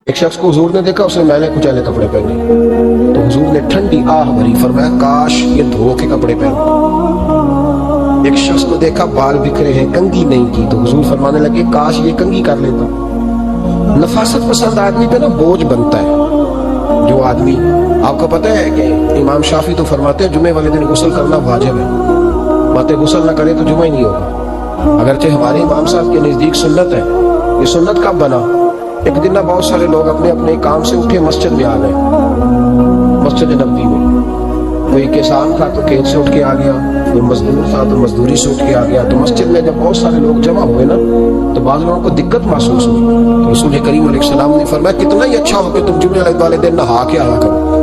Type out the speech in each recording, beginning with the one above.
ایک شخص کو حضور نے دیکھا، اسے میلے کچیلے کپڑے پہنے، تو حضور نے ٹھنڈی آہ بھری، فرمایا کاش یہ دھو کے کپڑے پہنے۔ ایک شخص کو دیکھا بال بکھرے ہیں، کنگھی نہیں کی، تو حضور فرمانے لگے کاش یہ کنگھی کر لیتا۔ نفاست پسند آدمی پہ نا بوجھ بنتا ہے۔ جو آدمی، آپ کو پتہ ہے کہ امام شافعی تو فرماتے ہیں جمعے والے دن غسل کرنا واجب ہے، ماتے غسل نہ کرے تو جمعہ ہی نہیں ہوگا۔ اگرچہ ہمارے امام صاحب کے نزدیک سنت ہے۔ یہ سنت کب بنا؟ ایک دن نہ بہت سارے لوگ اپنے اپنے کام سے اٹھے، مسجد میں آ گئے، مسجد نبوی میں۔ کوئی کسان تھا تو کھیت سے اٹھ کے آ گیا، کوئی مزدور تھا تو مزدوری سے اٹھ کے آ گیا۔ تو مسجد میں جب بہت سارے لوگ جمع ہوئے نا، تو بعض لوگوں کو دقت محسوس ہوئی۔ تو رسول کریم علیہ السلام نے فرمایا کتنا ہی اچھا ہو کہ تم جمعے والے دن نہا کے آیا کرو۔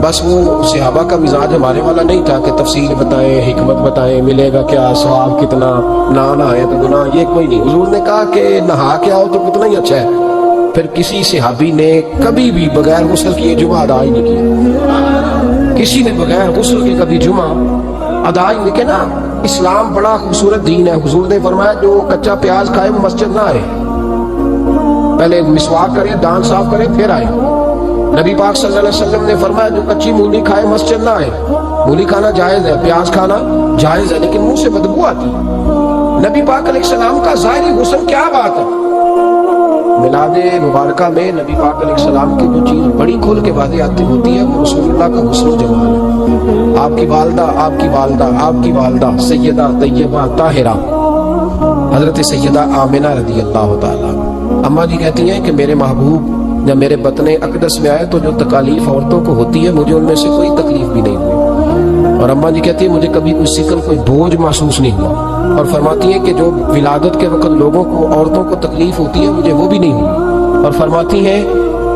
بس وہ صحابہ کا مزاج ہمارے والا نہیں تھا کہ تفصیل بتائیں، حکمت بتائیں، ملے گا کیا، ثواب کتنا، نہ نہائے تو گناہ، یہ کوئی نہیں۔ حضور نے کہا کہ نہا کے آؤ تو کتنا ہی اچھا ہے۔ پھر کسی صحابی نے کبھی بھی بغیر غسل کیے جمعہ ادا ہی نہیں کیا، کسی نے بغیر غسل کے کبھی جمعہ ادا ہی نہیں کیا نا۔ اسلام بڑا خوبصورت دین ہے۔ حضور نے فرمایا جو کچا پیاز کھائے وہ مسجد نہ آئے، پہلے مسواک کرے، دانت صاف کرے، پھر آئے۔ نبی پاک صلی اللہ علیہ وسلم نے فرمایا جو کچی مولی کھائے مسجد نہ آئے۔ مولی کھانا جائز ہے، پیاز کھانا جائز ہے، لیکن منہ سے بدبو آتی۔ نبی پاک علیہ السلام کا ظاہری غسل کیا بات ہے؟ میلاد مبارکہ میں نبی پاک علیہ السلام کی جو چیز بڑی کھول کے واضح آتی ہوتی ہے وہ رسول اللہ کا غسل و جمال ہے۔ آپ کی والدہ، آپ کی والدہ، آپ کی والدہ سیدہ طیبہ طاہرہ حضرت سیدہ آمنہ رضی اللہ تعالیٰ، اماں جی کہتی ہیں کہ میرے محبوب جب میرے بطن اقدس میں آئے تو جو تکالیف عورتوں کو ہوتی ہے مجھے ان میں سے کوئی تکلیف بھی نہیں ہوئی۔ اور اماں جی کہتی ہیں مجھے کبھی کوئی سکل، کوئی بوجھ محسوس نہیں ہوا۔ اور فرماتی ہیں کہ جو ولادت کے وقت لوگوں کو، عورتوں کو تکلیف ہوتی ہے مجھے وہ بھی نہیں ہوئی۔ اور فرماتی ہیں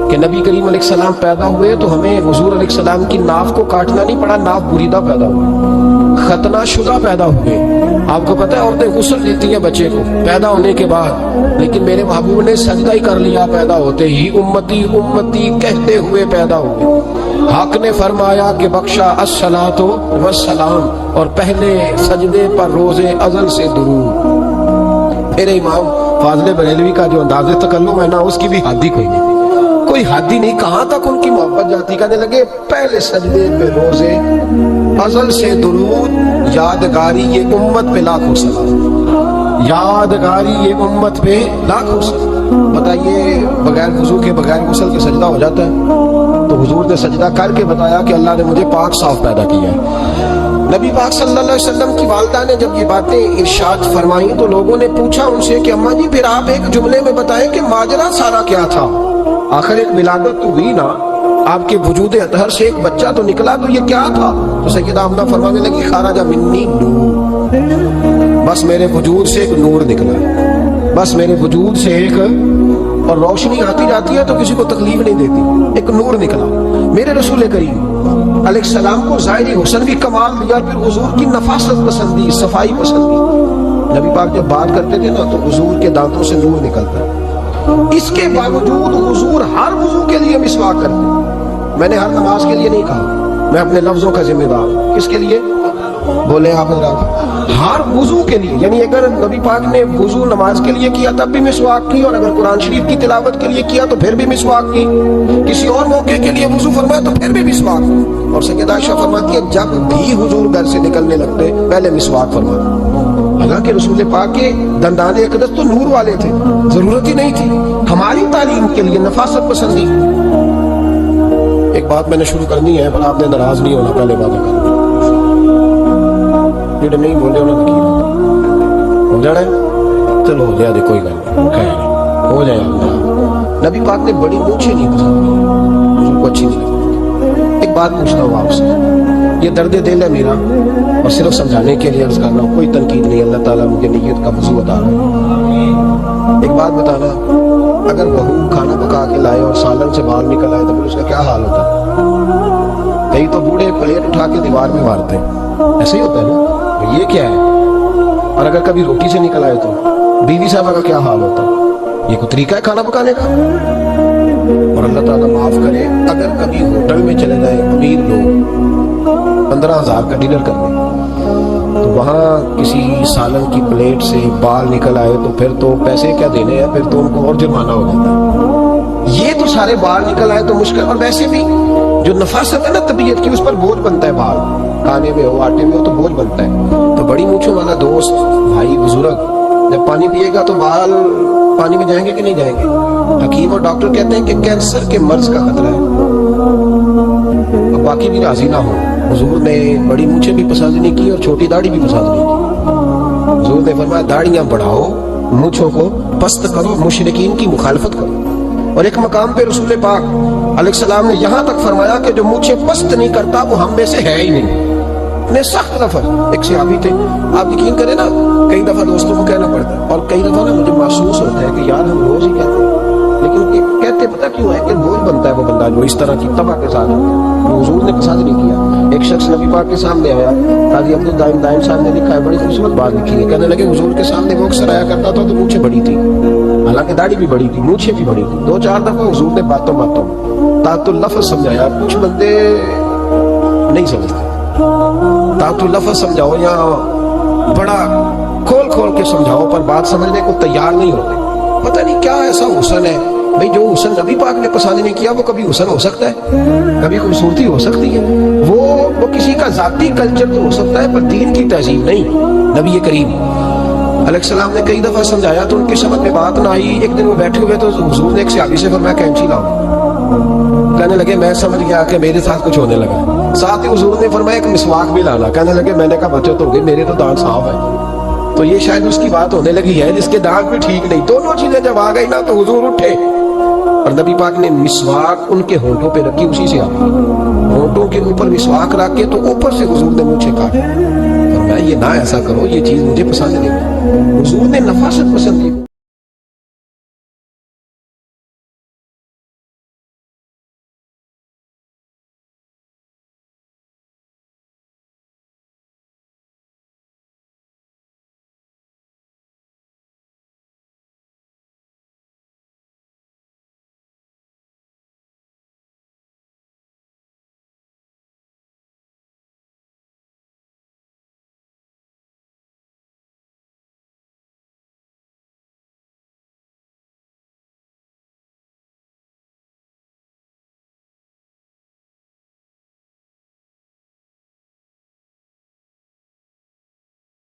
کہ نبی کریم علیہ السلام پیدا ہوئے تو ہمیں حضور علیہ السلام کی ناف کو کاٹنا نہیں پڑا، ناف بریدہ پیدا ہوئی، ختنہ شدہ پیدا ہوئے۔ آپ کو پتہ ہے عورتیں غسل دیتی ہیں بچے کو پیدا ہونے کے بعد، لیکن میرے محبوب نے سجدہ ہی کر لیا پیدا ہوتے ہی، امتی امتی کہتے ہوئے پیدا ہوئے۔ حق نے فرمایا کہ بخشا الصلاۃ والسلام، اور پہلے سجدے پر روز ازل سے درود۔ میرے امام فاضل بریلوی کا جو انداز تکلم ہے نا، اس کی بھی حد ہی کوئی نہیں، کوئی حد ہی نہیں، کہاں تک ان کی محبت جاتی۔ کہنے لگے پہلے سجدے پہ روز ازل سے درود، یادگاری یہ امت پہ لاکھوں سلام، یادگاری یہ امت پہ لاکھوں سلام۔ بتائیے بغیر وضو کے، بغیر غسل کے سجدہ ہو جاتا ہے؟ تو حضور نے سجدہ کر کے بتایا کہ اللہ نے مجھے پاک صاف پیدا کیا ہے۔ نبی پاک صلی اللہ علیہ وسلم کی والدہ نے جب یہ باتیں ارشاد فرمائیں تو لوگوں نے پوچھا ان سے کہ اماں جی پھر آپ ایک جملے میں بتائیں کہ ماجرا سارا کیا تھا؟ آخر ایک ولادت تو ہوئی نا، آپ کے وجود اطہر سے ایک بچہ تو نکلا، تو یہ کیا تھا؟ تو سیدہ آمنہ فرمانے لگی خارج منی نور، بس میرے وجود سے ایک نور نکلا، بس میرے وجود سے ایک، اور روشنی آتی جاتی ہے تو کسی کو تکلیف نہیں دیتی، ایک نور نکلا۔ میرے رسول کریم علیہ السلام کو ظاہری حسن بھی کمال دیا، پھر حضور کی نفاست پسندی، صفائی پسندی۔ نبی پاک جب بات کرتے تھے نا تو حضور کے دانتوں سے نور نکلتا ہے، اس کے باوجود حضور ہر وضو کے لیے مسواک کرتے۔ میں نے ہر نماز کے لیے نہیں کہا، میں اپنے لفظوں کا ذمہ دار ہوں۔ کس کے لیے بولے آپ حضرات؟ ہر وضو کے لیے، یعنی اگر نبی پاک نے وضو نماز کے لیے کیا تب بھی مسواک کی، اور اگر قرآن شریف کی تلاوت کے لیے کیا تو پھر بھی مسواک کی، کسی اور موقع کے لیے وضو فرمایا تو پھر بھی مسواک۔ اور سیدہ عائشہ فرماتی ہے جب بھی حضور گھر سے نکلنے لگتے پہلے مسواک فرماتے۔ حالانکہ رسول پاک کے دندان اقدس تو نور والے تھے، ضرورت ہی نہیں تھی، ہماری تعلیم کے لیے نفاست پسندی۔ ایک بات میں نے شروع کرنی ہے پر آپ نے ناراض نہیں ہونا، پہلے باتیں کرنی نہیں بولے ہونا کی ہو جانا ہے، چلو ہو جائے، کوئی گل نہیں، خیر ہو جائے۔ نبی پاک نے بڑی مونچھیں نہیں پسند، مجھے کو اچھی نہیں لگتی۔ ایک بات پوچھتا ہوں آپ سے، یہ درد دل ہے میرا اور صرف سمجھانے کے لیے عرض کرنا ہوں، کوئی تنقید نہیں، اللہ تعالیٰ مجھے نیت کا وضو عطا کرے۔ ایک بات بتانا، اگر بہو کھانا پکا کے لائے اور سالن سے باہر نکل آئے تو پھر اس کا کیا حال ہوتا ہے؟ کئی تو بوڑھے پلیٹ اٹھا کے دیوار میں مارتے ہیں، ایسے ہی ہوتا ہے نا، یہ کیا ہے؟ اور اگر کبھی روٹی سے نکل آئے تو بیوی صاحبہ کا کیا حال ہوتا ہے؟ یہ کوئی طریقہ ہے کھانا پکانے کا؟ اور اللہ تعالیٰ معاف کرے اگر کبھی ہوٹل میں چلے جائیں امیر لوگ 15,000 کا ڈنر کرنے، تو وہاں کسی سالن کی پلیٹ سے بال نکل آئے تو پھر تو پیسے کیا دینے ہیں، پھر تو ان کو اور جرمانہ ہو جاتا ہے۔ یہ سارے بال نکل آئے تو مشکل. اور ویسے بھی جو نفاست ہے نا طبیعت کی, اس پر بوجھ بنتا ہے, بال کھانے میں ہو آٹے میں ہو تو بوجھ بنتا ہے. تو بڑی مونچھوں والا دوست بھائی بزرگ جب پانی پیے گا تو بال پانی میں جائیں گے کہ نہیں جائیں گے؟ حکیم اور ڈاکٹر کہتے ہیں کہ کینسر کے مرض کا خطرہ ہے. اب باقی بھی راضی نہ ہو, حضور نے بڑی مونچھیں بھی پسند نہیں کی اور چھوٹی داڑھی بھی پسند نہیں کی. حضور نے فرمایا داڑیاں بڑھاؤ, مونچھوں کو پست کرو, مشرکین کی مخالفت کرو. اور ایک مقام پہ رسول پاک علیہ السلام نے یہاں تک فرمایا کہ جو مونچھیں پست نہیں کرتا وہ ہم میں سے ہے ہی نہیں. اتنے سخت لفظ. ایک صحابی تھے, آپ یقین کریں نا, کئی دفعہ دوستوں کو کہنا پڑتا ہے اور کئی دفعہ نا مجھے محسوس ہوتا ہے کہ یار ہم روز ہی کہتے ہیں, لیکن کہتے پتہ کیوں ہے کہ بوجھ بنتا ہے وہ بندہ جو اس طرح کی تباہ کے ساتھ ہوتا ہے. حضور نے پسند نہیں کیا. ایک شخص نبی پاک کے سامنے آیا, قاضی عبدالدائم دائم صاحب نے لکھا ہے, بڑی خوبصورت بات لکھی ہے. کہنے لگے حضور کے سامنے وہ اکثر آیا کرتا تھا تو مونچھیں بڑی تھی, حالانکہ داڑھی بھی بڑی تھی, مونچھیں بھی بڑی تھی. 2-4 دفعہ حضور نے باتوں تاۃ اللفظ سمجھایا. کچھ بندے نہیں سمجھتے, تاۃ اللفظ سمجھاؤ یا بڑا کھول کھول کے سمجھاؤ پر بات سمجھنے کو تیار نہیں ہوتے. پتہ نہیں کیا ایسا حسن ہے بھئی, جو حسن نبی پاک نے پسند نہیں کیا وہ کبھی حسن ہو سکتا ہے, کبھی خوبصورتی ہو سکتی ہے. وہ کسی کا ذاتی کلچر تو ہو سکتا ہے پر دین کی تہذیب نہیں. نبی کریم علیہ السلام نے کئی دفعہ سمجھایا تو ان کی سمجھ میں بات نہ آئی. ایک دن وہ بیٹھے ہوئے تو حضور نے ایک صحابی سے فرمایا کینچی لاؤ. کہنے لگے میں سمجھ گیا کہ میرے ساتھ کچھ ہونے لگا. ساتھ ہی حضور نے فرمایا ایک مسواک بھی لانا. کہنے لگے میں نے کہا بچت ہو گئی, میرے تو دانت صاف ہے. تو یہ شاید اس کی بات ہونے لگی ہے جس کے دانت بھی ٹھیک نہیں. دونوں چیزیں جب آ گئی نا تو حضور اٹھے اور نبی پاک نے مسواک ان کے ہونٹوں پہ رکھی. اسی سے آپ ہونٹوں کے اوپر مسواک رکھ کے تو اوپر سے حضور نے مونچھیں کاٹی. فرمایا یہ نہ ایسا کرو, یہ چیز مجھے پسند نہیں. حضور نے نفاست پسند کی.